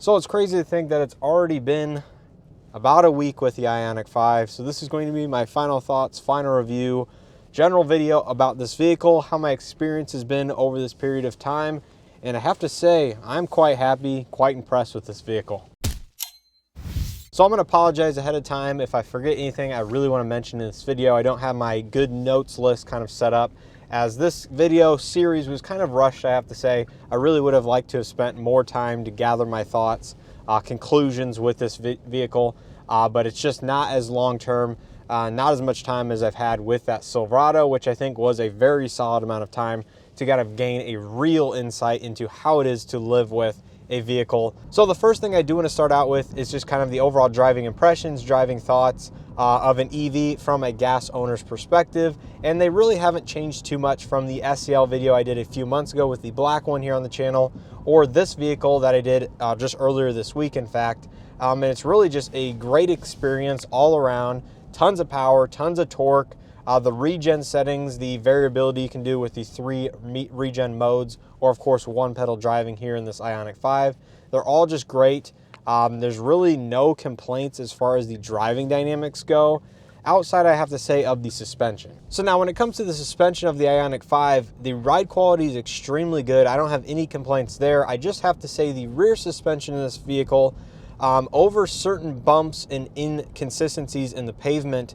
So it's crazy to think that it's already been about a week with the Ioniq 5. So this is going to be my final thoughts, final review, general video about this vehicle, how my experience has been over this period of time. And I have to say, I'm quite happy, quite impressed with this vehicle. So I'm going to apologize ahead of time if I forget anything I really want to mention in this video. I don't have my good notes list kind of set up, as this video series was kind of rushed, I have to say. I really would have liked to have spent more time to gather my thoughts, conclusions with this vehicle, but it's just not as long-term, not as much time as I've had with that Silverado, which I think was a very solid amount of time to kind of gain a real insight into how it is to live with a vehicle. So the first thing I do want to start out with is just kind of the overall driving impressions, driving thoughts of an EV from a gas owner's perspective. And they really haven't changed too much from the SEL video I did a few months ago with the black one here on the channel, or this vehicle that I did just earlier this week, in fact. And it's really just a great experience all around. Tons of power, tons of torque. The regen settings, the variability you can do with the 3 regen modes, or of course one pedal driving here in this Ioniq 5. They're all just great. There's really no complaints as far as the driving dynamics go, outside, I have to say, of the suspension. So now when it comes to the suspension of the Ioniq 5, the ride quality is extremely good. I don't have any complaints there. I just have to say the rear suspension in this vehicle, over certain bumps and inconsistencies in the pavement,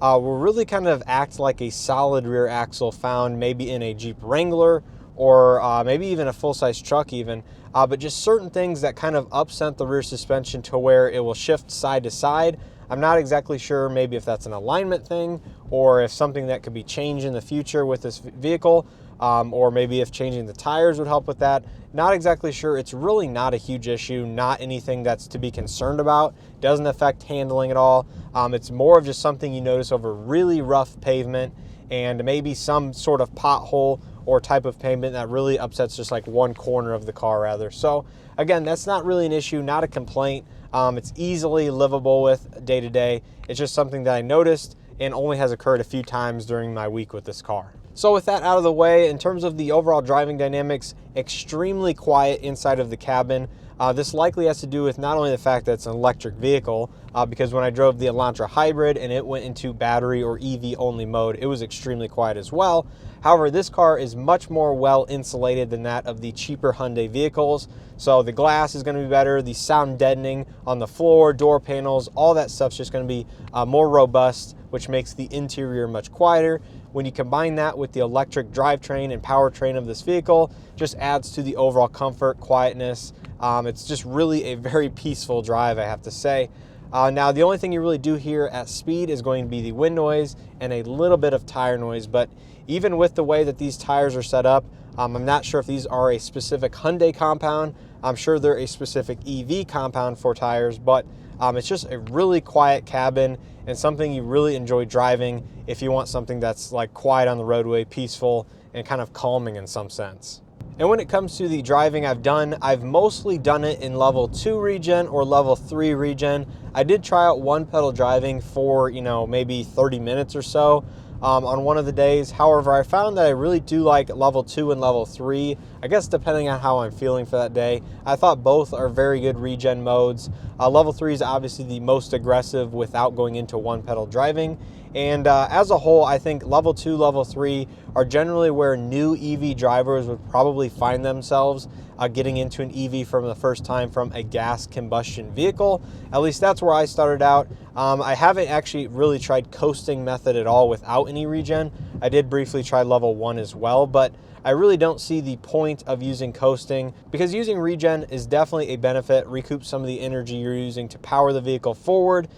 will really kind of act like a solid rear axle found maybe in a Jeep Wrangler or maybe even a full-size truck even, but just certain things that kind of upset the rear suspension to where it will shift side to side. I'm not exactly sure maybe if that's an alignment thing or if something that could be changed in the future with this vehicle, or maybe if changing the tires would help with that. Not exactly sure. It's really not a huge issue, not anything that's to be concerned about. Doesn't affect handling at all. It's more of just something you notice over really rough pavement and maybe some sort of pothole or type of pavement that really upsets just like one corner of the car rather. So again, that's not really an issue, not a complaint. It's easily livable with day to day. It's just something that I noticed and only has occurred a few times during my week with this car. So with that out of the way, in terms of the overall driving dynamics, extremely quiet inside of the cabin. This likely has to do with not only the fact that it's an electric vehicle, because when I drove the Elantra Hybrid and it went into battery or EV only mode, it was extremely quiet as well. However, this car is much more well insulated than that of the cheaper Hyundai vehicles. So the glass is going to be better, the sound deadening on the floor, door panels, all that stuff's just going to be more robust, which makes the interior much quieter. When you combine that with the electric drivetrain and powertrain of this vehicle, just adds to the overall comfort, quietness. It's just really a very peaceful drive, I have to say. Now, the only thing you really do hear at speed is going to be the wind noise and a little bit of tire noise. But even with the way that these tires are set up, I'm not sure if these are a specific Hyundai compound. I'm sure they're a specific EV compound for tires, but it's just a really quiet cabin and something you really enjoy driving if you want something that's like quiet on the roadway, peaceful, and kind of calming in some sense. And when it comes to the driving I've mostly done it in level 2 regen or level 3 regen. I did try out one pedal driving for, maybe 30 minutes or so on one of the days. However, I found that I really do like level 2 and level 3, I guess depending on how I'm feeling for that day. I thought both are very good regen modes. Level 3 is obviously the most aggressive without going into one pedal driving. And as a whole, I think level 2, level 3 are generally where new EV drivers would probably find themselves getting into an EV from the first time from a gas combustion vehicle. At least that's where I started out. I haven't actually really tried coasting method at all without any regen. I did briefly try level 1 as well, but I really don't see the point of using coasting, because using regen is definitely a benefit, recoup some of the energy you're using to power the vehicle forward.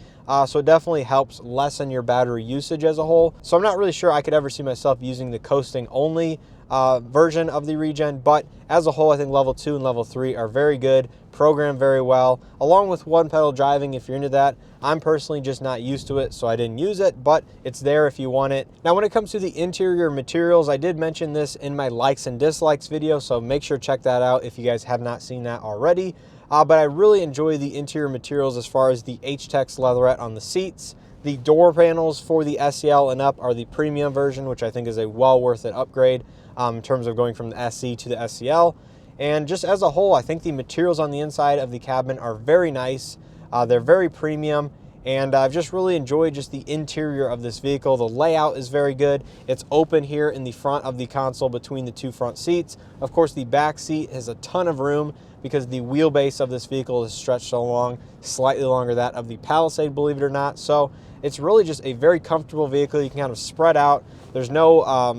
So it definitely helps lessen your battery usage as a whole. So I'm not really sure I could ever see myself using the coasting only version of the regen, but as a whole, I think level 2 and level 3 are very good, programmed very well, along with one pedal driving if you're into that. I'm personally just not used to it, so I didn't use it, but it's there if you want it. Now, when it comes to the interior materials, I did mention this in my likes and dislikes video, so make sure to check that out if you guys have not seen that already. But I really enjoy the interior materials as far as the H-Tex leatherette on the seats. The door panels for the SEL and up are the premium version, which I think is a well worth it upgrade in terms of going from the SE to the SEL. And just as a whole, I think the materials on the inside of the cabin are very nice. They're very premium, and I've just really enjoyed just the interior of this vehicle. The layout is very good. It's open here in the front of the console between the two front seats. Of course, the back seat has a ton of room because the wheelbase of this vehicle is stretched so long, slightly longer than that of the Palisade, believe it or not. So it's really just a very comfortable vehicle. You can kind of spread out. There's no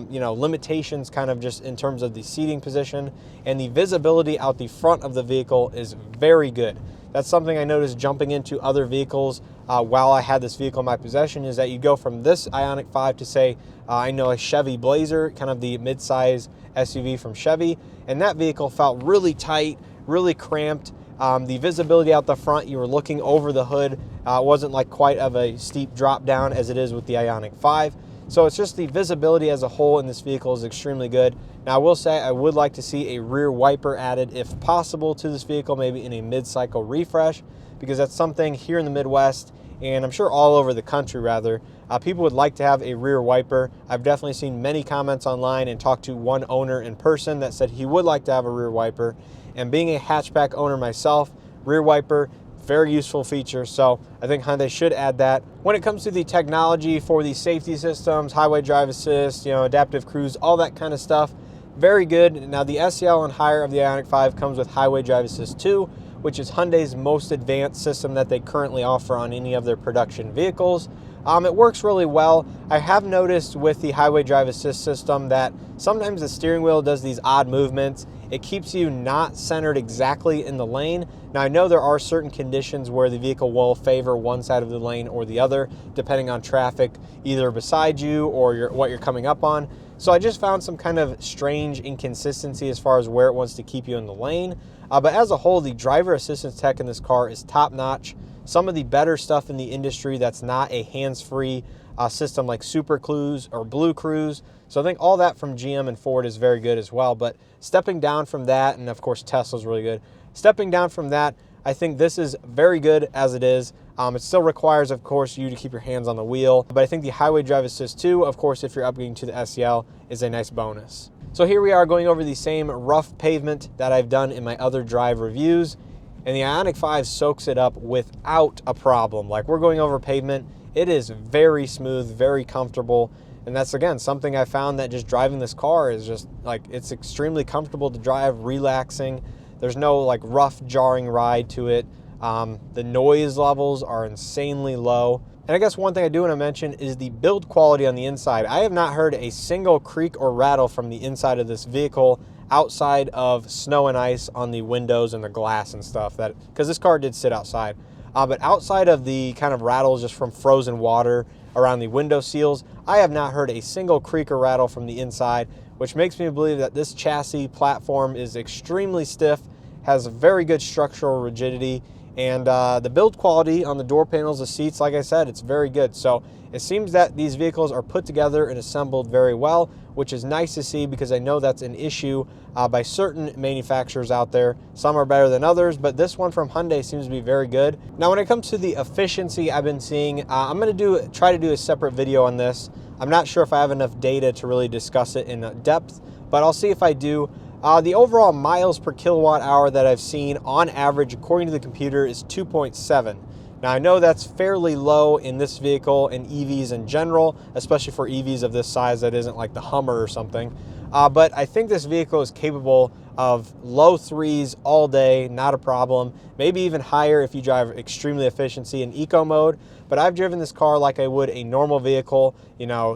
limitations kind of just in terms of the seating position, and the visibility out the front of the vehicle is very good. That's something I noticed jumping into other vehicles while I had this vehicle in my possession, is that you go from this Ioniq 5 to, say, I know a Chevy Blazer, kind of the mid-size SUV from Chevy, and that vehicle felt really tight, really cramped. The visibility out the front, you were looking over the hood, wasn't like quite of a steep drop down as it is with the Ioniq 5. So it's just the visibility as a whole in this vehicle is extremely good. Now I will say I would like to see a rear wiper added if possible to this vehicle, maybe in a mid-cycle refresh, because that's something here in the Midwest, and I'm sure all over the country rather, people would like to have a rear wiper. I've definitely seen many comments online and talked to one owner in person that said he would like to have a rear wiper. And being a hatchback owner myself, rear wiper, very useful feature, so I think Hyundai should add that. When it comes to the technology for the safety systems, highway drive assist, adaptive cruise, all that kind of stuff, very good. Now the SEL and higher of the Ioniq 5 comes with highway drive assist 2, which is Hyundai's most advanced system that they currently offer on any of their production vehicles. It works really well. I have noticed with the highway drive assist system that sometimes the steering wheel does these odd movements. It keeps you not centered exactly in the lane. Now I know there are certain conditions where the vehicle will favor one side of the lane or the other, depending on traffic either beside you or what you're coming up on. So I just found some kind of strange inconsistency as far as where it wants to keep you in the lane. But as a whole, the driver assistance tech in this car is top notch. Some of the better stuff in the industry that's not a hands-free system like Super Cruise or Blue Cruise. So I think all that from GM and Ford is very good as well. But stepping down from that, and of course Tesla's really good. Stepping down from that, I think this is very good as it is. It still requires, of course, you to keep your hands on the wheel. But I think the highway drive assist 2, of course, if you're upgrading to the SEL, is a nice bonus. So here we are going over the same rough pavement that I've done in my other drive reviews. And the Ioniq 5 soaks it up without a problem. Like, we're going over pavement. It is very smooth, very comfortable. And that's, again, something I found that just driving this car is just, like, it's extremely comfortable to drive, relaxing. There's no, like, rough, jarring ride to it. The noise levels are insanely low. And I guess one thing I do want to mention is the build quality on the inside. I have not heard a single creak or rattle from the inside of this vehicle outside of snow and ice on the windows and the glass and stuff, because this car did sit outside. But outside of the kind of rattles just from frozen water around the window seals, I have not heard a single creak or rattle from the inside, which makes me believe that this chassis platform is extremely stiff, has very good structural rigidity, and the build quality on the door panels, the seats, like I said, it's very good. So it seems that these vehicles are put together and assembled very well, which is nice to see because I know that's an issue by certain manufacturers out there. Some are better than others, but this one from Hyundai seems to be very good. Now, when it comes to the efficiency I've been seeing, I'm going to try to do a separate video on this. I'm not sure if I have enough data to really discuss it in depth, but I'll see if I do. The overall miles per kilowatt hour that I've seen on average, according to the computer, is 2.7. Now, I know that's fairly low in this vehicle and EVs in general, especially for EVs of this size that isn't like the Hummer or something. But I think this vehicle is capable of low threes all day, not a problem. Maybe even higher if you drive extremely efficiency in eco mode. But I've driven this car like I would a normal vehicle,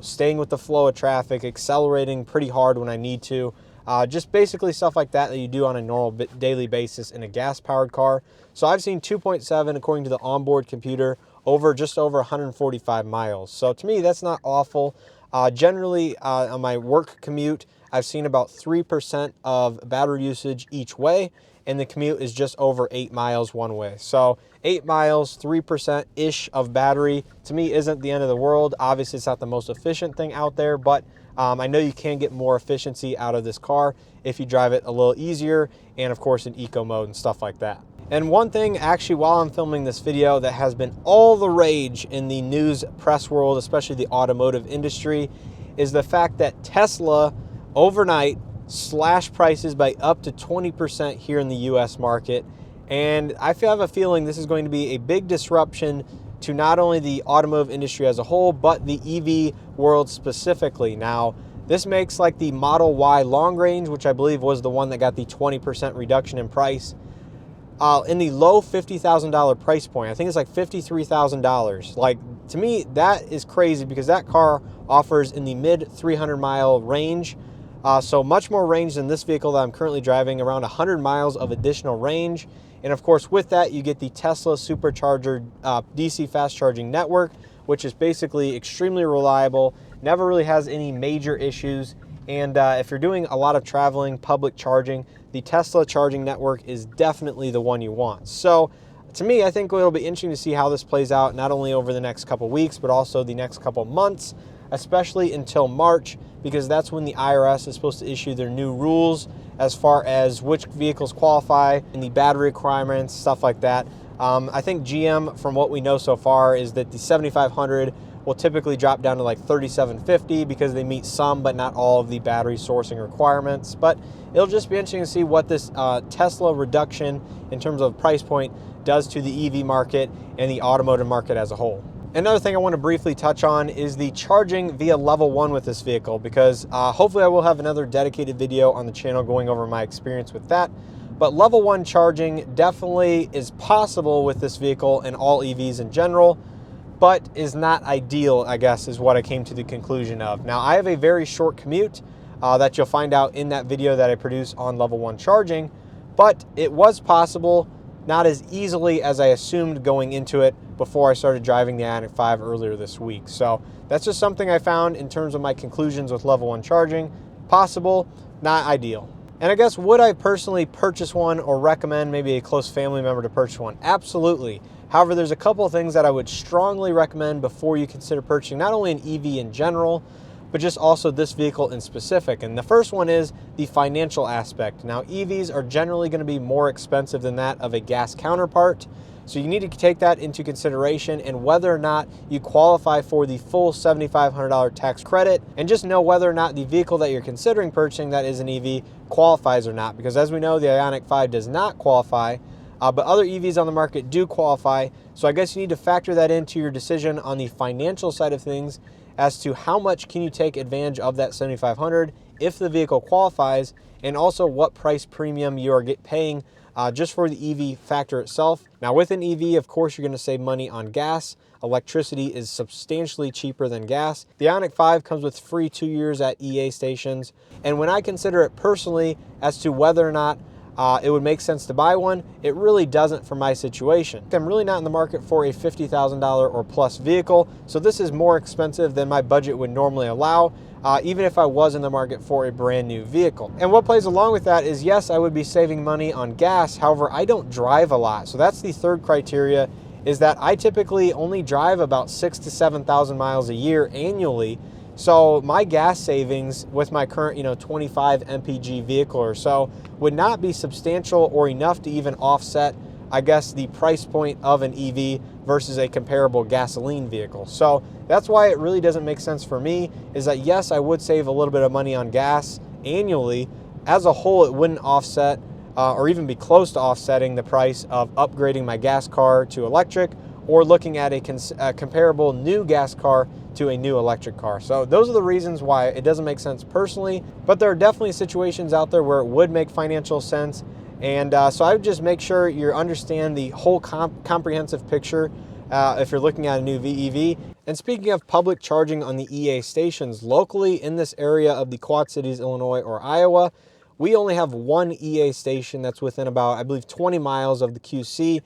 staying with the flow of traffic, accelerating pretty hard when I need to. Just basically stuff like that you do on a normal daily basis in a gas-powered car. So I've seen 2.7 according to the onboard computer over just over 145 miles. So to me, that's not awful. Generally, on my work commute, I've seen about 3% of battery usage each way, and the commute is just over 8 miles one way. So 8 miles, 3%-ish of battery, to me isn't the end of the world. Obviously, it's not the most efficient thing out there, but I know you can get more efficiency out of this car if you drive it a little easier and, of course, in eco mode and stuff like that. And one thing, actually, while I'm filming this video that has been all the rage in the news press world, especially the automotive industry, is the fact that Tesla overnight slash prices by up to 20% here in the US market. And I have a feeling this is going to be a big disruption to not only the automotive industry as a whole, but the EV world specifically. Now, this makes like the Model Y long range, which I believe was the one that got the 20% reduction in price, in the low $50,000 price point. I think it's like $53,000. Like, to me, that is crazy because that car offers in the mid 300 mile range. So much more range than this vehicle that I'm currently driving, around 100 miles of additional range. And of course, with that, you get the Tesla supercharger DC fast charging network, which is basically extremely reliable, never really has any major issues. And if you're doing a lot of traveling, public charging, the Tesla charging network is definitely the one you want. So to me, I think it'll be interesting to see how this plays out, not only over the next couple weeks, but also the next couple months, especially until March, because that's when the IRS is supposed to issue their new rules as far as which vehicles qualify and the battery requirements, stuff like that. I think GM, from what we know so far, is that the 7500 will typically drop down to like $3,750 because they meet some but not all of the battery sourcing requirements. But it'll just be interesting to see what this Tesla reduction in terms of price point does to the EV market and the automotive market as a whole. Another thing I want to briefly touch on is the charging via level 1 with this vehicle, because hopefully I will have another dedicated video on the channel going over my experience with that. But level 1 charging definitely is possible with this vehicle and all EVs in general, but is not ideal, I guess, is what I came to the conclusion of. Now, I have a very short commute that you'll find out in that video that I produce on level 1 charging, but it was possible, not as easily as I assumed going into it before I started driving the Ioniq 5 earlier this week. So that's just something I found in terms of my conclusions with level 1 charging. Possible, not ideal. And I guess, would I personally purchase one or recommend maybe a close family member to purchase one? Absolutely. However, there's a couple of things that I would strongly recommend before you consider purchasing not only an EV in general, but just also this vehicle in specific. And the first one is the financial aspect. Now, EVs are generally going to be more expensive than that of a gas counterpart. So you need to take that into consideration, and whether or not you qualify for the full $7,500 tax credit, and just know whether or not the vehicle that you're considering purchasing that is an EV qualifies or not. Because as we know, the Ioniq 5 does not qualify, but other EVs on the market do qualify. So I guess you need to factor that into your decision on the financial side of things as to how much can you take advantage of that $7,500 if the vehicle qualifies, and also what price premium you are paying just for the EV factor itself. Now, with an EV, of course, you're going to save money on gas. Electricity is substantially cheaper than gas. The Ioniq 5 comes with free 2 years at EA stations. And when I consider it personally as to whether or not it would make sense to buy one, it really doesn't for my situation. I'm really not in the market for a $50,000 or plus vehicle, so this is more expensive than my budget would normally allow, even if I was in the market for a brand new vehicle. And what plays along with that is, yes, I would be saving money on gas. However, I don't drive a lot. So that's the third criteria, is that I typically only drive about 6,000 to 7,000 miles a year annually. So my gas savings with my current, 25 mpg vehicle or so would not be substantial or enough to even offset, I guess, the price point of an EV versus a comparable gasoline vehicle. So that's why it really doesn't make sense for me, is that yes, I would save a little bit of money on gas annually. As a whole, it wouldn't offset or even be close to offsetting the price of upgrading my gas car to electric, or looking at a comparable new gas car to a new electric car. So those are the reasons why it doesn't make sense personally, but there are definitely situations out there where it would make financial sense. And so I would just make sure you understand the whole comprehensive picture if you're looking at a new VEV. And speaking of public charging on the EA stations, locally in this area of the Quad Cities, Illinois or Iowa, we only have one EA station that's within about, I believe, 20 miles of the QC.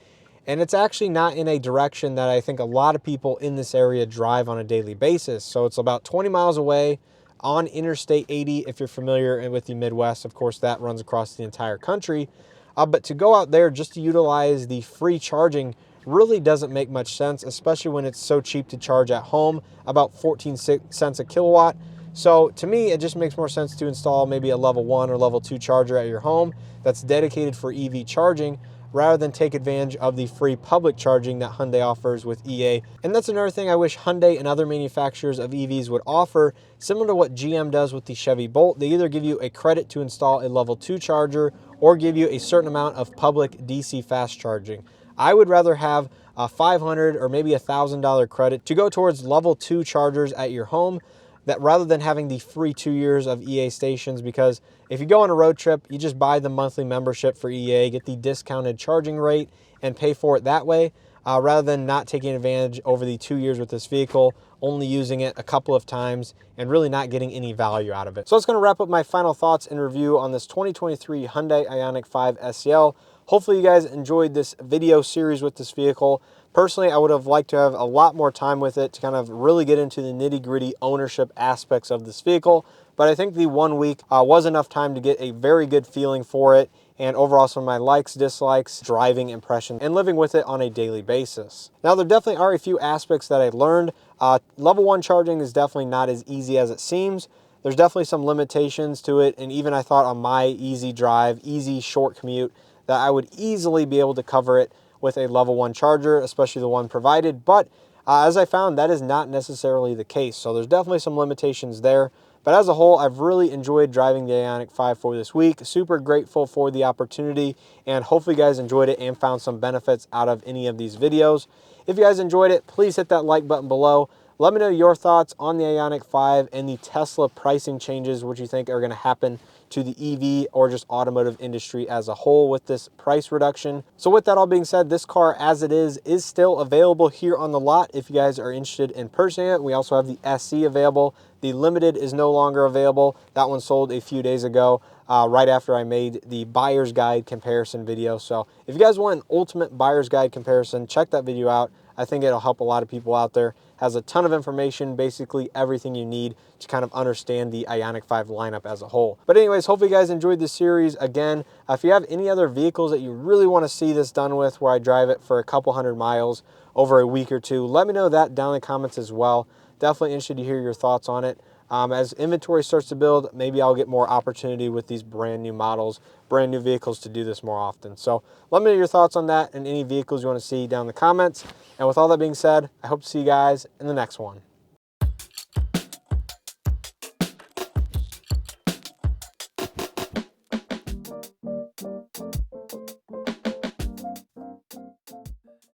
And it's actually not in a direction that I think a lot of people in this area drive on a daily basis. So it's about 20 miles away on Interstate 80. If you're familiar with the Midwest, of course, that runs across the entire country. But to go out there just to utilize the free charging really doesn't make much sense, especially when it's so cheap to charge at home, about 14 cents a kilowatt. So to me, it just makes more sense to install maybe a level 1 or level 2 charger at your home that's dedicated for EV charging, rather than take advantage of the free public charging that Hyundai offers with EA. And that's another thing I wish Hyundai and other manufacturers of EVs would offer, similar to what GM does with the Chevy Bolt. They either give you a credit to install a level 2 charger or give you a certain amount of public DC fast charging. I would rather have a $500 or maybe $1,000 credit to go towards level 2 chargers at your home, that rather than having the free 2 years of EA stations, because if you go on a road trip, you just buy the monthly membership for EA, get the discounted charging rate, and pay for it that way, rather than not taking advantage over the 2 years with this vehicle, only using it a couple of times and really not getting any value out of it. So that's going to wrap up my final thoughts and review on this 2023 Hyundai Ioniq 5 SEL. Hopefully you guys enjoyed this video series with this vehicle. Personally, I would have liked to have a lot more time with it to kind of really get into the nitty-gritty ownership aspects of this vehicle, but I think the 1 week was enough time to get a very good feeling for it, and overall some of my likes, dislikes, driving impression, and living with it on a daily basis. Now, there definitely are a few aspects that I learned. Level 1 charging is definitely not as easy as it seems. There's definitely some limitations to it, and even I thought on my easy drive, easy short commute, that I would easily be able to cover it with a level 1 charger, especially the one provided. But as I found, that is not necessarily the case. So there's definitely some limitations there. But as a whole, I've really enjoyed driving the Ioniq 5 for this week. Super grateful for the opportunity, and hopefully you guys enjoyed it and found some benefits out of any of these videos. If you guys enjoyed it, please hit that like button below. Let me know your thoughts on the Ioniq 5 and the Tesla pricing changes, what you think are going to happen to the EV or just automotive industry as a whole with this price reduction. So with that all being said, this car as it is still available here on the lot if you guys are interested in purchasing it. We also have the SC available. The Limited is no longer available. That one sold a few days ago, right after I made the buyer's guide comparison video. So if you guys want an ultimate buyer's guide comparison, check that video out. I think it'll help a lot of people out there. Has a ton of information, basically everything you need to kind of understand the Ioniq 5 lineup as a whole. But anyways, hopefully you guys enjoyed this series. Again, if you have any other vehicles that you really want to see this done with, where I drive it for a couple hundred miles over a week or two, let me know that down in the comments as well. Definitely interested to hear your thoughts on it. As inventory starts to build, maybe I'll get more opportunity with these brand new models, brand new vehicles to do this more often. So let me know your thoughts on that and any vehicles you want to see down in the comments. And with all that being said, I hope to see you guys in the next one.